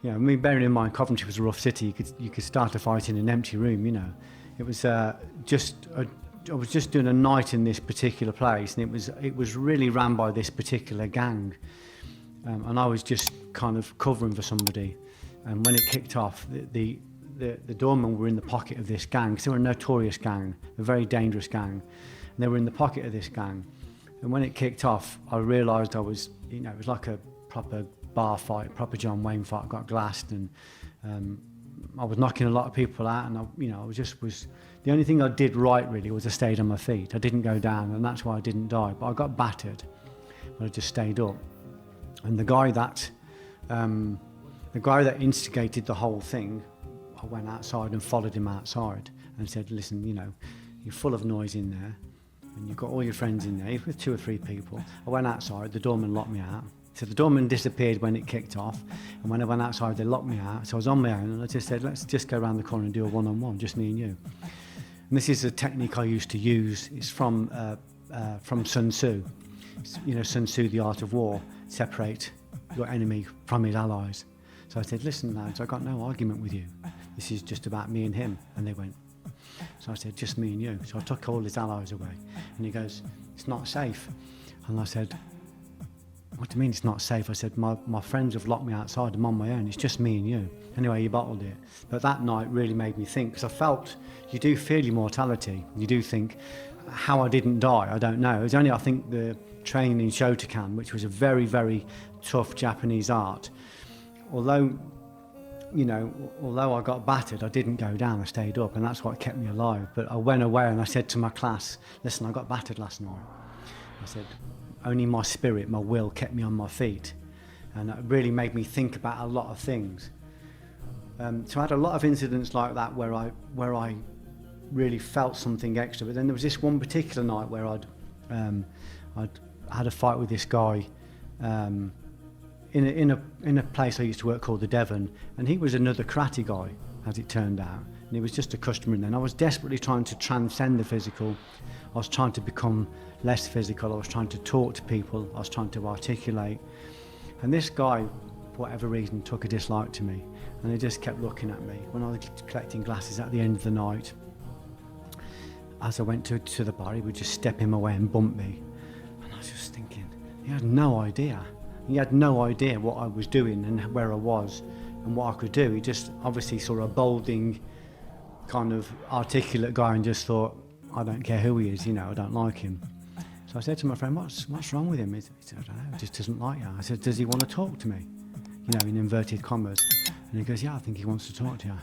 You know, I mean, bearing in mind Coventry was a rough city, you could start a fight in an empty room, you know. It was I was just doing a night in this particular place, and it was really ran by this particular gang, and I was just kind of covering for somebody. And when it kicked off, the doormen were in the pocket of this gang, because they were a notorious gang, a very dangerous gang, and they were in the pocket of this gang. And when it kicked off, I realised I was, you know, it was like a proper bar fight, proper John Wayne fight. I got glassed, and I was knocking a lot of people out, and the only thing I did right really was I stayed on my feet. I didn't go down, and that's why I didn't die. But I got battered, but I just stayed up. And the guy that instigated the whole thing, I went outside and followed him outside and said, listen, you know, you're full of noise in there, and you've got all your friends in there with 2 or 3 people. I went outside, the doorman locked me out. So the doorman disappeared when it kicked off, and when I went outside, they locked me out. So I was on my own, and I just said, let's just go around the corner and do a one-on-one, just me and you. And this is a technique I used to use. It's from Sun Tzu. You know, Sun Tzu, the art of war, separate your enemy from his allies. So I said, listen, lads, I got no argument with you. This is just about me and him. And they went. So I said, just me and you. So I took all his allies away. And he goes, it's not safe. And I said, what do you mean it's not safe? I said, my friends have locked me outside. I'm on my own. It's just me and you. Anyway, he bottled it. But that night really made me think, because I felt, you do feel your mortality. You do think, how I didn't die, I don't know. It was only, I think, the training in Shotokan, which was a very, very tough Japanese art. Although I got battered, I didn't go down, I stayed up, and that's what kept me alive. But I went away and I said to my class, listen, I got battered last night. I said, only my spirit, my will kept me on my feet. And it really made me think about a lot of things. So I had a lot of incidents like that where I really felt something extra. But then there was this one particular night where I'd had a fight with this guy in a place I used to work called the Devon, and he was another karate guy, as it turned out. And he was just a customer in there. And I was desperately trying to transcend the physical. I was trying to become less physical. I was trying to talk to people. I was trying to articulate. And this guy, for whatever reason, took a dislike to me. And he just kept looking at me. When I was collecting glasses at the end of the night, as I went to the bar, he would just step him away and bump me. And I was just thinking, he had no idea. He had no idea what I was doing and where I was and what I could do. He just obviously saw a balding, kind of articulate guy and just thought, I don't care who he is, you know, I don't like him. So I said to my friend, what's wrong with him? He said, I don't know, he just doesn't like you. I said, does he want to talk to me? You know, in inverted commas. And he goes, yeah, I think he wants to talk to you.